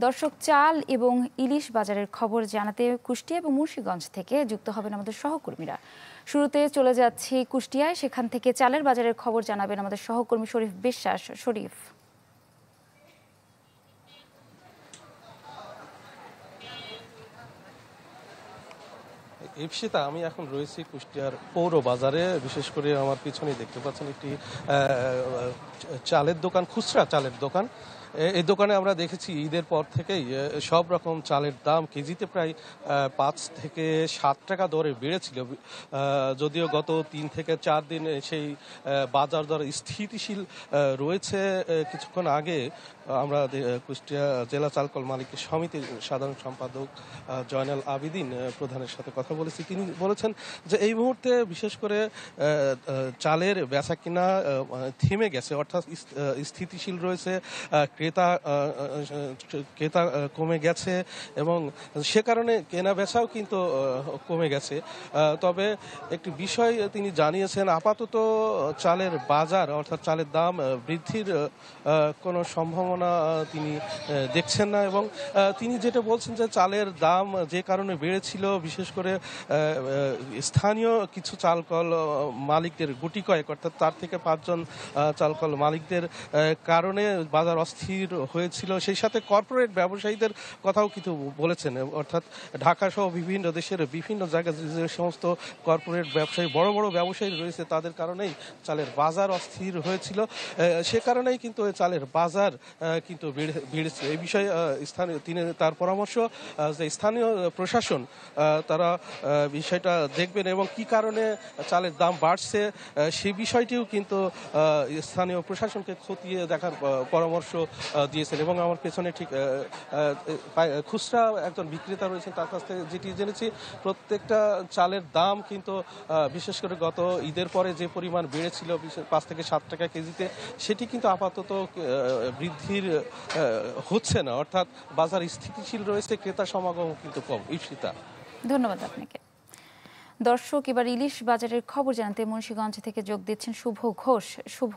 দর্শক, চাল এবং ইলিশ বাজারের খবর জানাতে কুষ্টিয়া এবং মুন্সিগঞ্জ থেকে যুক্ত হবেন আমাদের সহকর্মীরা। শুরুতে চলে যাচ্ছি কুষ্টিয়ায়, সেখান থেকে চালের বাজারের খবর জানাবেন আমাদের সহকর্মী শরীফ বিশ্বাস। শরীফ। ইপসিতা, আমি এখন রয়েছি কুষ্টিয়ার পৌর বাজারে। বিশেষ করে আমার পিছনে দেখতে পাচ্ছেন একটি চালের দোকান, খুচরা চালের দোকান। এই দোকানে আমরা দেখেছি ঈদের পর থেকেই সব রকম চালের দাম কেজিতে প্রায় 5 থেকে 7 টাকা দরে বেড়েছিল। যদিও গত 3 থেকে 4 দিন সেই বাজার দর স্থিতিশীল রয়েছে। কিছুক্ষণ আগে আমরা কুষ্টিয়া জেলা চালকল মালিক সমিতির সাধারণ সম্পাদক জয়নাল আবিদিন প্রধানের সাথে কথা বলেছি। তিনি বলেছেন যে এই মুহূর্তে বিশেষ করে চালের বেচা কিনা থেমে গেছে, অর্থাৎ স্থিতিশীল রয়েছে। ক্রেতা কমে গেছে এবং সে কারণে কেনা বেচাও কিন্তু কমে গেছে। তবে একটি বিষয় তিনি জানিয়েছেন, আপাতত চালের বাজার অর্থাৎ চালের দাম বৃদ্ধির কোনো সম্ভাবনা তিনি দেখছেন না। এবং তিনি যেটা বলছেন যে চালের দাম যে কারণে বেড়েছিল, বিশেষ করে স্থানীয় কিছু চালকল মালিকদের গুটি কয়েক, অর্থাৎ 4 থেকে 5 জন চালকল মালিকদের কারণে বাজার অস্থির হয়েছিল। সেই সাথে কর্পোরেট ব্যবসায়ীদের কথাও কিন্তু বলেছেন, অর্থাৎ ঢাকা সহ বিভিন্ন দেশের বিভিন্ন জায়গায় যে সমস্ত কর্পোরেট ব্যবসায়ী, বড় বড় ব্যবসায়ী রয়েছে, তাদের কারণেই চালের বাজার অস্থির হয়েছিল। সে কারণেই কিন্তু চালের বাজার কিন্তু বেড়েছে। এই বিষয়ে তিনি তার পরামর্শ যে স্থানীয় প্রশাসন তারা বিষয়টা দেখবেন এবং কি কারণে চালের দাম বাড়ছে সেই বিষয়টিও কিন্তু স্থানীয় প্রশাসনকে খতিয়ে দেখার পরামর্শ দিয়েছেন। এবং আমার পেছনে ঠিক খুচরা একজন বিক্রেতা রয়েছেন, তার কাছ থেকে যেটি জেনেছি, প্রত্যেকটা চালের দাম কিন্তু বিশেষ করে গত ঈদের পরে যে পরিমাণ বেড়েছিল 5 থেকে 7 টাকা কেজিতে, সেটি কিন্তু আপাতত বৃদ্ধির হচ্ছে না, অর্থাৎ বাজার স্থিতিশীল রয়েছে, ক্রেতা সমাগম কিন্তু কম। ইপসিতা, ধন্যবাদ আপনাকে। দর্শক, এবার ইলিশ বাজারের খবর জানাতে মুন্সিগঞ্জ থেকে যোগ দিচ্ছেন শুভ ঘোষ। শুভ।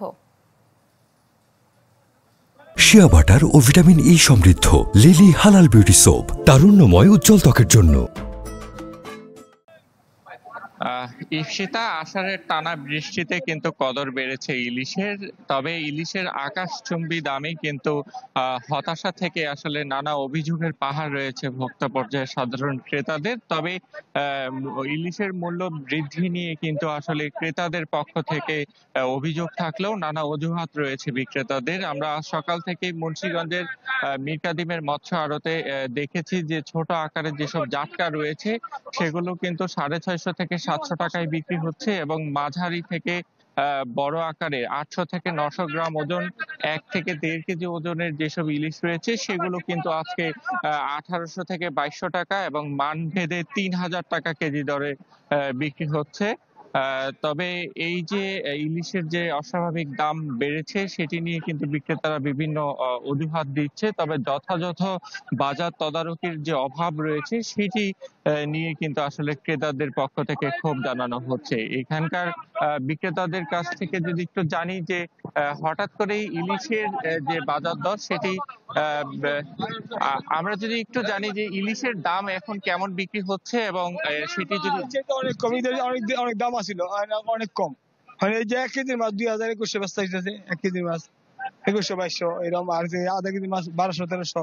শিয়া বাটার ও ভিটামিন ই সমৃদ্ধ লিলি হালাল বিউটি সোপ, তারুণ্যময় উজ্জ্বল ত্বকের জন্য। ইপসিতা, আষাঢ়ের টানা বৃষ্টিতে কিন্তু কদর বেড়েছে ইলিশের। তবে ইলিশের আকাশচুম্বী দামে কিন্তু হতাশা থেকে আসলে নানা অভিযোগের পাহাড় রয়েছে ভোক্তা পর্যায়ের সাধারণ ক্রেতাদের। তবে ইলিশের মূল্য বৃদ্ধি নিয়ে কিন্তু আসলে ক্রেতাদের পক্ষ থেকে অভিযোগ থাকলেও নানা অজুহাত রয়েছে বিক্রেতাদের। আমরা সকাল থেকেই মুন্সিগঞ্জের মীর কাদিমের মৎস্য আড়তে দেখেছি যে ছোট আকারের যেসব জাটকা রয়েছে সেগুলো কিন্তু 650 থেকে 700 টাকায় বিক্রি হচ্ছে এবং মাঝারি থেকে বড় আকারে 800 থেকে 900 গ্রাম ওজন, 1 থেকে 1.5 কেজি ওজনের যেসব ইলিশ রয়েছে সেগুলো কিন্তু আজকে 1800 থেকে 2200 টাকা এবং মানভেদে 3000 টাকা কেজি দরে বিক্রি হচ্ছে। তবে এই যে ইলিশের যে অস্বাভাবিক দাম বেড়েছে সেটি নিয়ে কিন্তু বিক্রেতারা বিভিন্ন অজুহাত দিচ্ছে। তবে যথাযথ বাজার তদারকির যে অভাব রয়েছে সেটি নিয়ে কিন্তু আসলে ক্রেতাদের পক্ষ থেকে ক্ষোভ জানানো হচ্ছে। এখানকার বিক্রেতাদের কাছ থেকে যদি একটু জানি যে হঠাৎ করেই ইলিশের যে বাজার দর সেটি আমরা যদি একটু জানি যে ইলিশের দাম এখন কেমন বিক্রি হচ্ছে এবং সেটি যদি অনেক কম, অনেক দাম আছিল, অনেক কম। মানে এই যে 1 কেজির মাছ 2021 বেচা হইতেছে, 1 কেজির মাছ 2100-2200 এরকম, আর যে আধা কেজি মাছ 1200-1300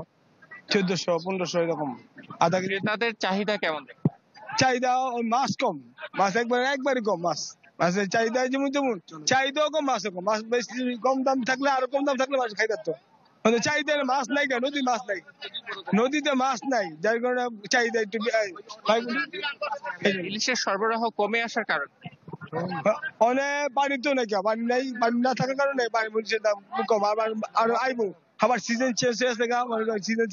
1400-1500 এরকম। আধা কেজি। তাদের চাহিদা কেমন? চাহিদা মাছ কম, মাছ একবারে কম। মাছের চাহিদা যেমন চাহিদাও কম, মাছও কম। মাছ বেশি কম দাম থাকলে, আরো কম দাম থাকলে মাছ খাই পারতো। চাহিদা মাছ নাই, কেন নদীর মাছ নাই, নদীতে মাছ নাই, যার কারণে চাহিদা একটু। ইলিশের সরবরাহ কমে আসার কারণ অনেক পানি তো নাকি, পানি নাই, পানি না থাকার কারণে পানি মরিচের দাম কম। আর আইবো আবার সিজন চেঞ্জ হয়ে গেছে, সিজন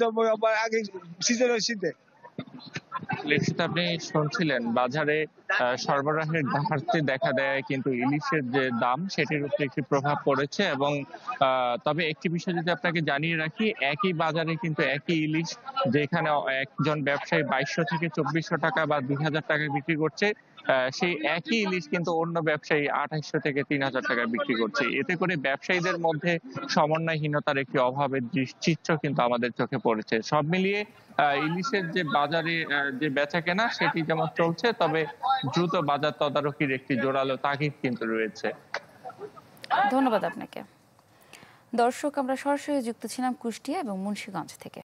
আগে সিজন হয় শীতে। আপনি শুনছিলেন বাজারে সরবরাহের ঘাটতি দেখা দেয় কিন্তু ইলিশের যে দাম সেটির উপরে একটি প্রভাব পড়েছে। এবং তবে একটি বিষয় যদি আপনাকে জানিয়ে রাখি, একই বাজারে কিন্তু একই ইলিশ যেখানে একজন ব্যবসায়ী 2200 থেকে 2400 টাকা বা 2000 টাকা বিক্রি করছে, সেই একই ইলিশ কিন্তু অন্য ব্যবসায়ী 2800 থেকে 3000 টাকায় বিক্রি করছে। এতে করে ব্যবসায়ীদের মধ্যে সমন্বয়হীনতার একটি অভাবের চিত্র কিন্তু আমাদের চোখে পড়েছে। সব মিলিয়ে ইলিশের যে বাজারে যে বেচাকেনা সেটি যেমন চলছে, তবে দ্রুত বাজার তদারকির একটি জোরালো তাগিদ কিন্তু রয়েছে। ধন্যবাদ আপনাকে। দর্শক, আমরা সরাসরি যুক্ত ছিলাম কুষ্টিয়া এবং মুন্সিগঞ্জ থেকে।